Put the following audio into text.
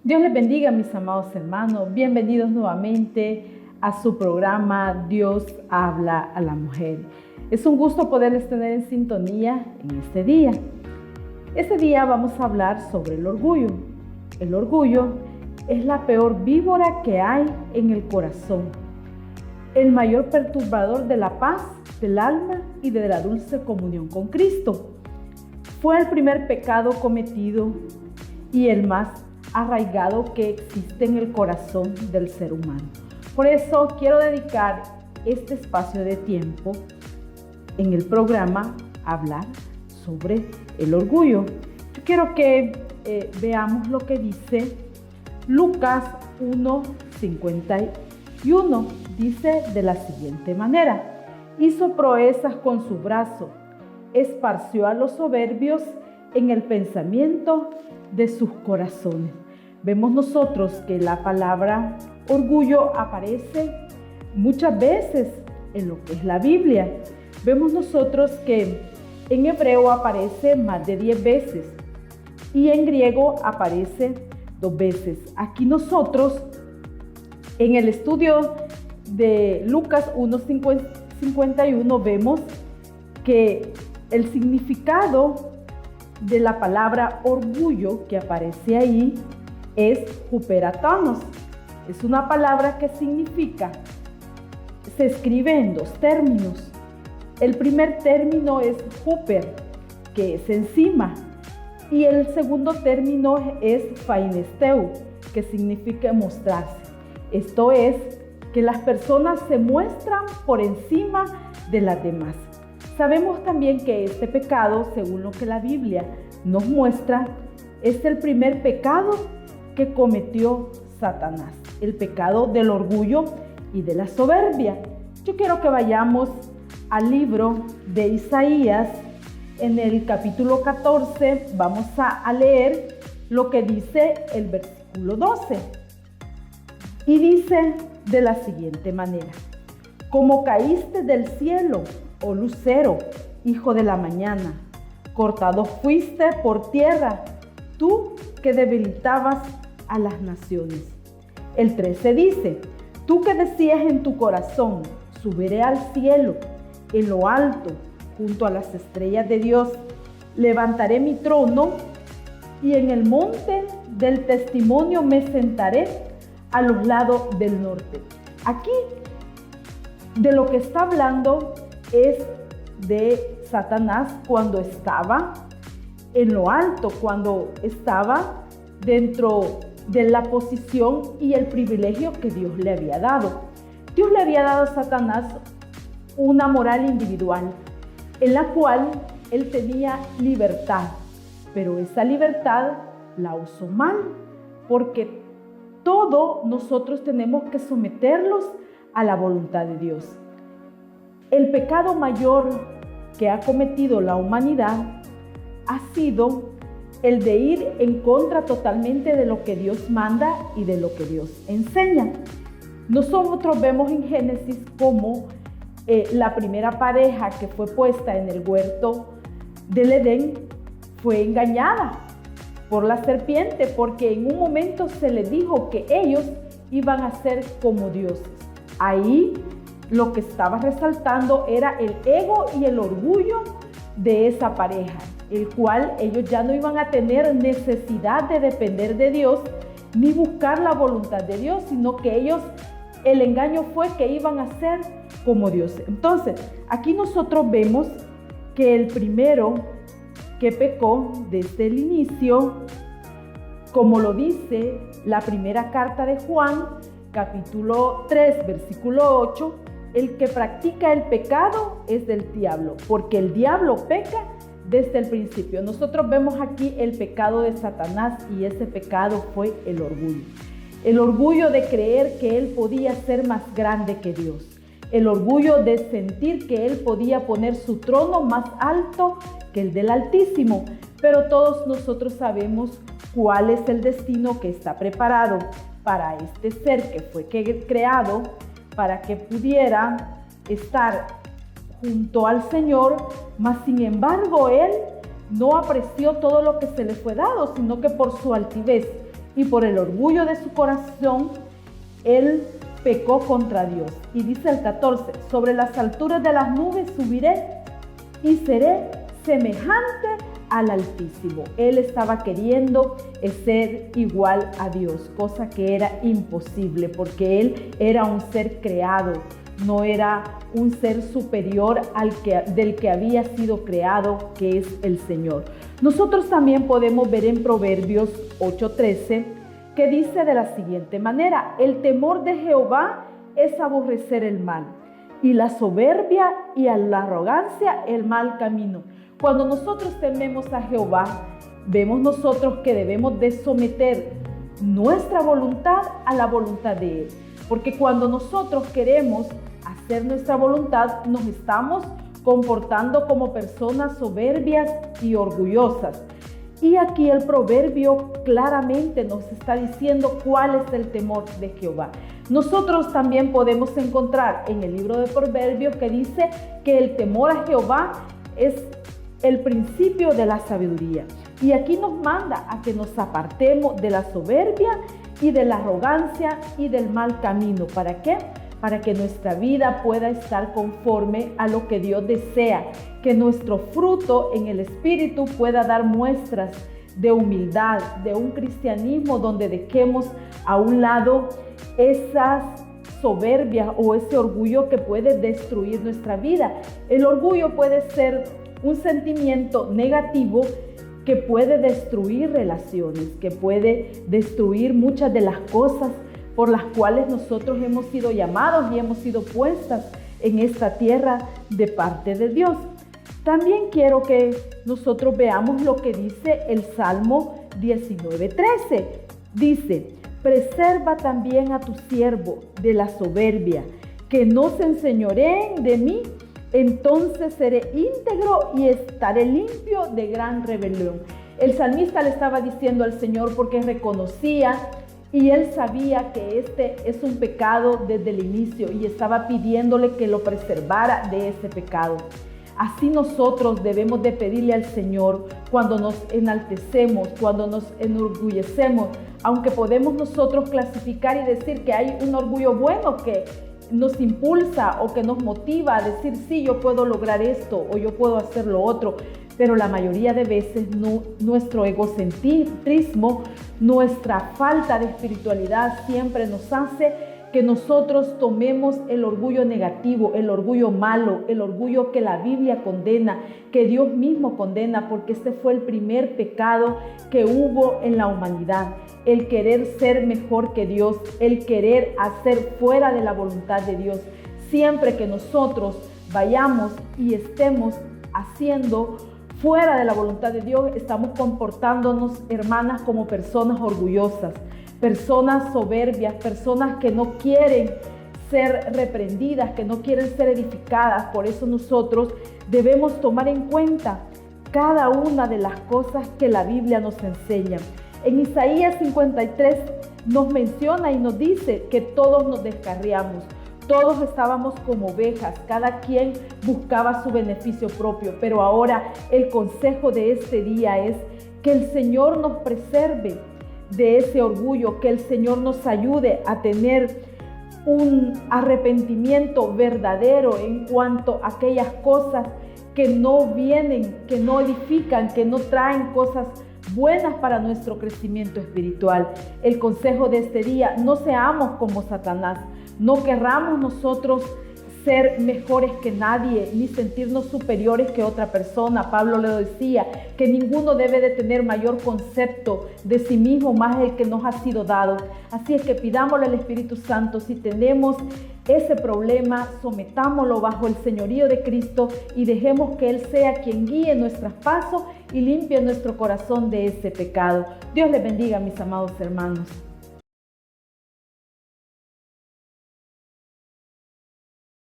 Dios les bendiga, mis amados hermanos. Bienvenidos nuevamente a su programa Dios habla a la mujer. Es un gusto poderles tener en sintonía en este día. Este día vamos a hablar sobre el orgullo. El orgullo es la peor víbora que hay en el corazón, el mayor perturbador de la paz, del alma y de la dulce comunión con Cristo. Fue el primer pecado cometido y el más arraigado que existe en el corazón del ser humano. Por eso quiero dedicar este espacio de tiempo en el programa a hablar sobre el orgullo. Yo quiero que veamos lo que dice Lucas 1:51. Dice de la siguiente manera: hizo proezas con su brazo, esparció a los soberbios en el pensamiento de sus corazones. Vemos nosotros que la palabra orgullo aparece muchas veces en lo que es la Biblia. Vemos nosotros que en hebreo aparece más de 10 veces y en griego aparece 2 veces. Aquí nosotros, en el estudio de Lucas 1:51, vemos que el significado de la palabra orgullo que aparece ahí es huperatanos. Es una palabra que significa, se escribe en 2 términos. El primer término es huper, que es encima, y el segundo término es fainesteu, que significa mostrarse. Esto es, que las personas se muestran por encima de las demás. Sabemos también que este pecado, según lo que la Biblia nos muestra, es el primer pecado que cometió Satanás, el pecado del orgullo y de la soberbia. Yo quiero que vayamos al libro de Isaías, en el capítulo 14, vamos a leer lo que dice el versículo 12. Y dice de la siguiente manera: como caíste del cielo, oh lucero, hijo de la mañana, cortado fuiste por tierra, tú que debilitabas a las naciones. El 13 dice: tú que decías en tu corazón, subiré al cielo, en lo alto, junto a las estrellas de Dios, levantaré mi trono y en el monte del testimonio me sentaré a los lados del norte. Aquí de lo que está hablando es de Satanás cuando estaba en lo alto, cuando estaba dentro de la posición y el privilegio que Dios le había dado. Dios le había dado a Satanás una moral individual en la cual él tenía libertad, pero esa libertad la usó mal, porque todos nosotros tenemos que someterlos a la voluntad de Dios. El pecado mayor que ha cometido la humanidad ha sido el de ir en contra totalmente de lo que Dios manda y de lo que Dios enseña. Nosotros vemos en Génesis cómo la primera pareja que fue puesta en el huerto del Edén fue engañada por la serpiente, porque en un momento se les dijo que ellos iban a ser como dioses. Ahí lo que estaba resaltando era el ego y el orgullo de esa pareja, el cual ellos ya no iban a tener necesidad de depender de Dios ni buscar la voluntad de Dios, sino que ellos, el engaño fue que iban a ser como Dios. Entonces, aquí nosotros vemos que el primero que pecó desde el inicio, como lo dice la primera carta de Juan, capítulo 3, versículo 8, el que practica el pecado es del diablo, porque el diablo peca desde el principio. Nosotros vemos aquí el pecado de Satanás y ese pecado fue el orgullo. El orgullo de creer que él podía ser más grande que Dios. El orgullo de sentir que él podía poner su trono más alto que el del Altísimo. Pero todos nosotros sabemos cuál es el destino que está preparado para este ser que fue creado para que pudiera estar junto al Señor, mas sin embargo él no apreció todo lo que se le fue dado, sino que por su altivez y por el orgullo de su corazón, él pecó contra Dios. Y dice el 14, sobre las alturas de las nubes subiré y seré semejante al Altísimo. Él estaba queriendo ser igual a Dios, cosa que era imposible porque él era un ser creado, no era un ser superior del que había sido creado, que es el Señor. Nosotros también podemos ver en Proverbios 8:13 que dice de la siguiente manera: el temor de Jehová es aborrecer el mal, y la soberbia y a la arrogancia el mal camino. Cuando nosotros tememos a Jehová, vemos nosotros que debemos de someter nuestra voluntad a la voluntad de Él. Porque cuando nosotros queremos hacer nuestra voluntad, nos estamos comportando como personas soberbias y orgullosas. Y aquí el proverbio claramente nos está diciendo cuál es el temor de Jehová. Nosotros también podemos encontrar en el libro de Proverbios que dice que el temor a Jehová es el principio de la sabiduría. Y aquí nos manda a que nos apartemos de la soberbia y de la arrogancia y del mal camino. ¿Para qué? Para que nuestra vida pueda estar conforme a lo que Dios desea, que nuestro fruto en el Espíritu pueda dar muestras de humildad, de un cristianismo donde dejemos a un lado esas soberbias o ese orgullo que puede destruir nuestra vida. El orgullo puede ser un sentimiento negativo que puede destruir relaciones, que puede destruir muchas de las cosas por las cuales nosotros hemos sido llamados y hemos sido puestas en esta tierra de parte de Dios. También quiero que nosotros veamos lo que dice el Salmo 19:13. Dice: preserva también a tu siervo de la soberbia, que no se enseñoreen de mí, entonces seré íntegro y estaré limpio de gran rebelión. El salmista le estaba diciendo al Señor porque reconocía y él sabía que este es un pecado desde el inicio y estaba pidiéndole que lo preservara de ese pecado. Así nosotros debemos de pedirle al Señor cuando nos enaltecemos, cuando nos enorgullecemos, aunque podemos nosotros clasificar y decir que hay un orgullo bueno que nos impulsa o que nos motiva a decir, sí, yo puedo lograr esto o yo puedo hacer lo otro, pero la mayoría de veces nuestro egocentrismo, nuestra falta de espiritualidad siempre nos hace que nosotros tomemos el orgullo negativo, el orgullo malo, el orgullo que la Biblia condena, que Dios mismo condena, porque este fue el primer pecado que hubo en la humanidad. El querer ser mejor que Dios, el querer hacer fuera de la voluntad de Dios. Siempre que nosotros vayamos y estemos haciendo fuera de la voluntad de Dios, estamos comportándonos, hermanas, como personas orgullosas, personas soberbias, personas que no quieren ser reprendidas, que no quieren ser edificadas. Por eso nosotros debemos tomar en cuenta cada una de las cosas que la Biblia nos enseña. En Isaías 53 nos menciona y nos dice que todos nos descarriamos, todos estábamos como ovejas, cada quien buscaba su beneficio propio. Pero ahora el consejo de este día es que el Señor nos preserve de ese orgullo, que el Señor nos ayude a tener un arrepentimiento verdadero en cuanto a aquellas cosas que no vienen, que no edifican, que no traen cosas buenas para nuestro crecimiento espiritual. El consejo de este día: no seamos como Satanás, no querramos nosotros ser mejores que nadie, ni sentirnos superiores que otra persona. Pablo le decía que ninguno debe de tener mayor concepto de sí mismo más el que nos ha sido dado. Así es que pidámosle al Espíritu Santo, si tenemos ese problema, sometámoslo bajo el señorío de Cristo y dejemos que Él sea quien guíe nuestros pasos y limpie nuestro corazón de ese pecado. Dios les bendiga, mis amados hermanos.